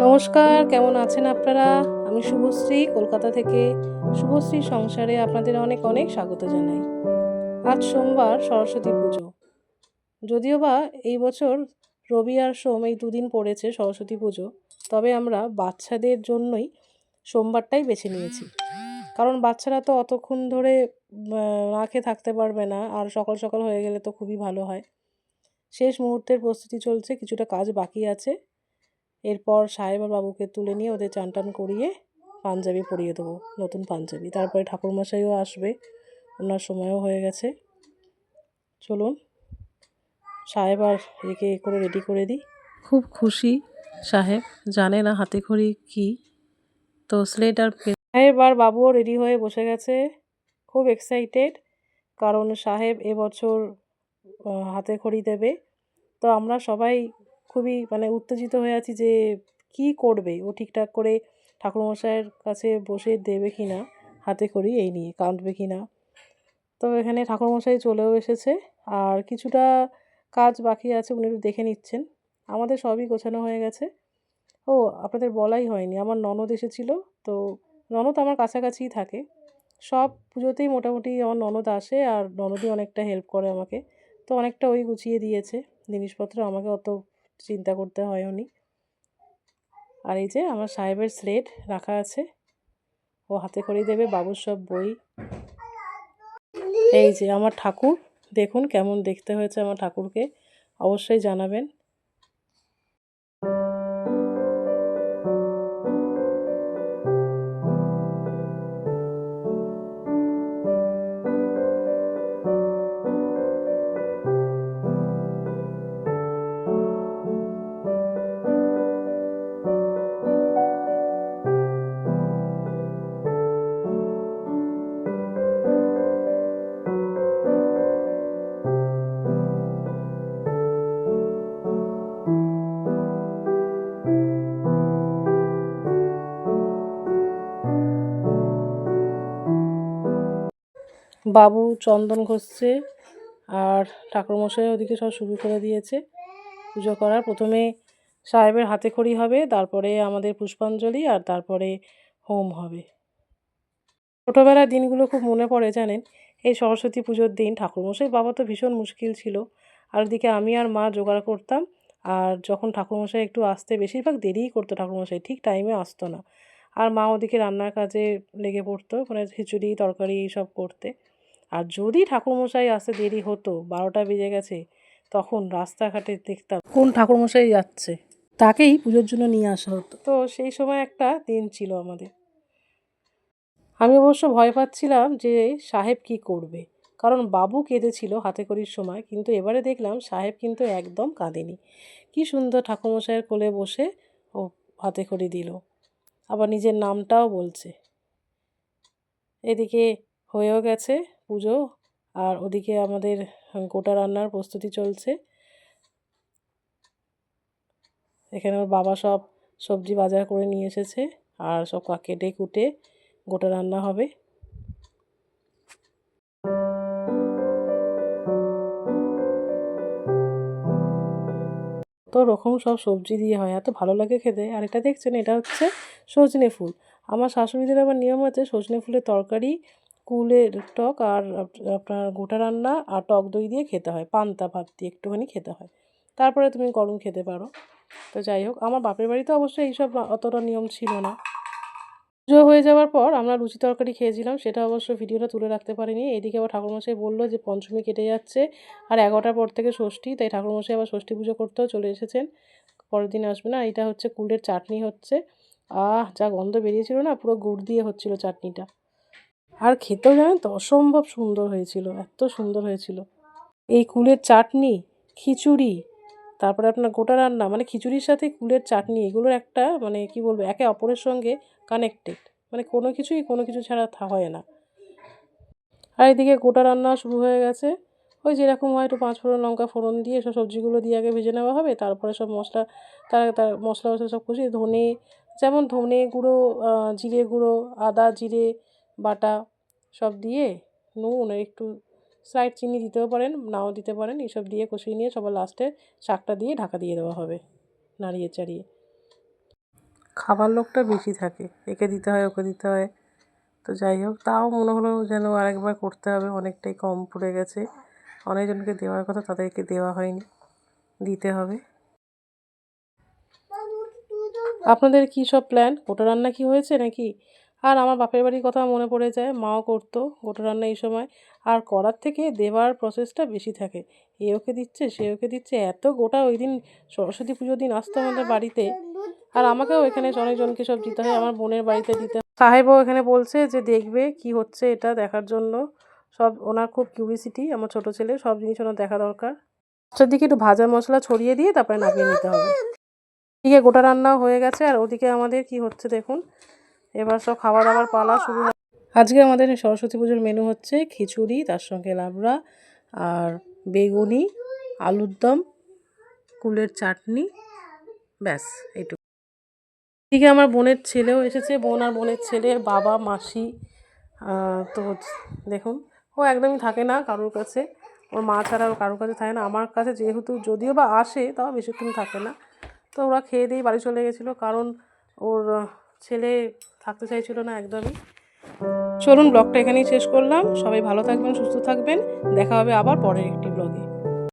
নমস্কার, কেমন আছেন আপনারা? আমি শুভশ্রী, কলকাতা থেকে। শুভশ্রীর সংসারে আপনাদের অনেক অনেক স্বাগত জানাই। আজ সোমবার, সরস্বতী পুজো। যদিও বা এই বছর রবি আর সোম এই দুদিন পড়েছে সরস্বতী পুজো, তবে আমরা বাচ্চাদের জন্যই সোমবারটাই বেছে নিয়েছি। কারণ বাচ্চারা তো অতক্ষণ ধরে না খেয়ে থাকতে পারবে না, আর সকাল সকাল হয়ে গেলে তো খুবই ভালো হয়। শেষ মুহূর্তের প্রস্তুতি চলছে, কিছুটা কাজ বাকি আছে। এরপর সাহেব আর বাবুকে তুলে নিয়ে ওদের চান টান করিয়ে পাঞ্জাবি পরিয়ে দেবো, নতুন পাঞ্জাবি। তারপরে ঠাকুরমশাইও আসবে, ওনার সময়ও হয়ে গেছে। চলুন সাহেব আর একে করে রেডি করে দিই। খুব খুশি সাহেব, জানে না হাতে খড়ি কী। তো স্লেট আর সাহেব আর বাবুও রেডি হয়ে বসে গেছে, খুব এক্সাইটেড। কারণ সাহেব এবছর হাতে খড়ি দেবে। তো আমরা সবাই খুবই উত্তেজিত হয়ে আছি যে কি করবে ও, ঠিকঠাক করে ঠাকুরমশাইয়ের কাছে বসে দেবে কি না হাতে খড়ি, এই নিয়ে কাঁদবে কি না। তো এখানে ঠাকুরমশাই চলেও এসেছে, আর কিছুটা কাজ বাকি আছে, উনি একটু দেখে নিচ্ছেন। আমাদের সবই গোছানো হয়ে গেছে। ও, আপনাদের বলাই হয়নি, আমার ননদ এসেছিলো। তো ননদ আমার কাছাকাছিই থাকে, সব পুজোতেই মোটামুটি আমার ননদ আসে, আর ননদই অনেকটা হেল্প করে আমাকে। তো অনেকটা ওই গুছিয়ে দিয়েছে জিনিসপত্র, আমাকে অত চিন্তা করতে হয়নি। আর এই যে আমার সাহেবের স্লেট রাখা আছে, ও হাতে করে দেবে বাবুর সব বই। এই যে আমার ঠাকুর, দেখুন কেমন দেখতে হয়েছে আমার ঠাকুরকে, অবশ্যই জানাবেন। বাবু চন্দন ঘষছে, আর ঠাকুরমশাই ওদিকে সব শুরু করে দিয়েছে পুজো করার। প্রথমে সাহেবের হাতে খড়ি হবে, তারপরে আমাদের পুষ্পাঞ্জলি, আর তারপরে হোম হবে। ছোটোবেলার দিনগুলো খুব মনে পড়ে জানেন। এই সরস্বতী পুজোর দিন ঠাকুরমশাই বাবা তো ভীষণ মুশকিল ছিল, আর ওদিকে আমি আর মা জোগাড় করতাম। আর যখন ঠাকুরমশাই একটু আসতে বেশিরভাগ দেরিই করতো, ঠাকুরমশাই ঠিক টাইমে আসতো না, আর মা ওদিকে রান্নার কাজে লেগে পড়তো, খিচুড়ি তরকারি এইসব করতে। আর যদি ঠাকুরমশাই আসতে দেরি হতো, 12টা বেজে গেছে, তখন রাস্তাঘাটে দেখতাম কোন ঠাকুরমশাই যাচ্ছে, তাকেই পুজোর জন্য নিয়ে আসা হতো। তো সেই সময় একটা দিন ছিল আমাদের। আমি অবশ্য ভয় পাচ্ছিলাম যে সাহেব কি করবে, কারণ বাবু কেঁদেছিল হাতে খড়ির সময়, কিন্তু এবারে দেখলাম সাহেব কিন্তু একদম কাঁদেনি। কি সুন্দর ঠাকুরমশাইয়ের কোলে বসে ও হাতে খড়ি দিল, আবার নিজের নামটাও বলছে। এদিকে হয়েও গেছে পুজো, আর ওদিকে আমাদের গোটা রান্নার প্রস্তুতি চলছে। এখানে ওর বাবা সব সবজি বাজার করে নিয়ে এসেছে, আর সব কেটে কুটে গোটা রান্না হবে। কত রকম সব সবজি দিয়ে হয়, এত ভালো লাগে খেতে। আর এটা দেখছেন, এটা হচ্ছে সজনে ফুল। আমার শাশুড়িদের আবার নিয়ম আছে সজনে ফুলের তরকারি, কুলের টক, আর আপনার গোটা রান্না আর টক দই দিয়ে খেতে হয়, পান্তা ভাত দিয়ে একটুখানি খেতে হয়, তারপরে তুমি গরম খেতে পারো। তো যাই হোক, আমার বাপের বাড়িতে অবশ্যই এইসব অতটা নিয়ম ছিল না। পুজো হয়ে যাওয়ার পর আমরা লুচি তরকারি খেয়েছিলাম, সেটা অবশ্য ভিডিওটা তুলে রাখতে পারিনি। এদিকে আবার ঠাকুরমশাই বললো যে পঞ্চমী কেটে যাচ্ছে, আর 11টার পর থেকে ষষ্ঠী, তাই ঠাকুরমশাই আবার ষষ্ঠী পুজো করতেও চলে এসেছেন, পরের দিন আসবে না। এটা হচ্ছে কুলের চাটনি হচ্ছে, যা গন্ধ বেরিয়েছিল না, পুরো গুড় দিয়ে হচ্ছিল চাটনিটা। আর খেতেও জানেন তো অসম্ভব সুন্দর হয়েছিল, এত সুন্দর হয়েছিল। এই কুলের চাটনি, খিচুড়ি, তারপরে আপনার গোটা রান্না, খিচুড়ির সাথে কুলের চাটনি, এগুলোর একটা কি বলবো, একে অপরের সঙ্গে কানেক্টেড, কোনো কিছুই কোনো কিছু ছাড়া হয় না। আর এদিকে গোটা রান্না শুরু হয়ে গেছে। ওই যেরকম হয়, একটু 5 ফোড়ন লঙ্কা ফোড়ন দিয়ে সব সবজিগুলো দিয়ে আগে ভেজে নেওয়া হবে, তারপরে সব মশলা, তার মশলা সব কষিয়ে ধনে, যেমন ধনে গুঁড়ো, জিরে গুঁড়ো, আদা জিরে বাটা সব দিয়ে, নুন আর একটু স্লাইট চিনি দিতেও পারেন, নাও দিতে পারেন, এইসব দিয়ে কষিয়ে নিয়ে সবার লাস্টে শাকটা দিয়ে ঢাকা দিয়ে দেওয়া হবে, নাড়িয়ে চাড়িয়ে। খাবার লোকটা বেশি থাকে, একে দিতে হয় ওকে দিতে হয়। তো যাই হোক, তাও মনে হলো যেন আরেকবার করতে হবে, অনেকটাই কম পড়ে গেছে। অনেকজনকে দেওয়ার কথা, তাদেরকে দেওয়া হয়নি, দিতে হবে। আপনাদের কী সব প্ল্যান? গোটা রান্না কি হয়েছে নাকি? আর আমার বাপের বাড়ির কথা মনে পড়ে যায়, মাও করতো গোটা রান্না এই সময়। আর করার থেকে দেওয়ার প্রসেসটা বেশি থাকে। এ ওকে দিচ্ছে, সে ওকে দিচ্ছে, এত গোটা ওই দিন সরস্বতী পুজোর দিন আসতো আমাদের বাড়িতে। আর আমাকেও এখানে অনেকজনকে সব দিতে হয়, আমার বোনের বাড়িতে দিতে হয়। সাহেবও এখানে বলছে যে দেখবে কি হচ্ছে এটা দেখার জন্য। সব ওনার খুব কিউরিসিটি, আমার ছোট ছেলে, সব জিনিস ওনার দেখা দরকার। লাস্টের দিকে একটু ভাজা মশলা ছড়িয়ে দিয়ে তারপরে নামিয়ে নিতে হবে। এদিকে গোটা রান্নাও হয়ে গেছে, আর ওদিকে আমাদের কি হচ্ছে দেখুন। এবার সব খাওয়া দাওয়ার পালা শুরু। আজকে আমাদের সরস্বতী পুজোর মেনু হচ্ছে খিচুড়ি, তার সঙ্গে লাবড়া আর বেগুনি, আলুর দম, কুলের চাটনি, ব্যাস এইটুকু। এদিকে আমার বোনের ছেলেও এসেছে, বোন আর বোনের ছেলের বাবা মাসি। তো দেখুন, ও একদমই থাকে না কারোর কাছে, ওর মা ছাড়া ও কারোর কাছে থাকে না। আমার কাছে যেহেতু যদিও বা আসে, তাও বেশিক্ষণ থাকে না। তো ওরা খেয়ে দিয়েই বাড়ি চলে গেছিলো, কারণ ওর ছেলে থাকতে চাইছিল না একদমই। চলুন, ব্লগটা এখানেই শেষ করলাম। সবাই ভালো থাকবেন, সুস্থ থাকবেন। দেখা হবে আবার পরের একটি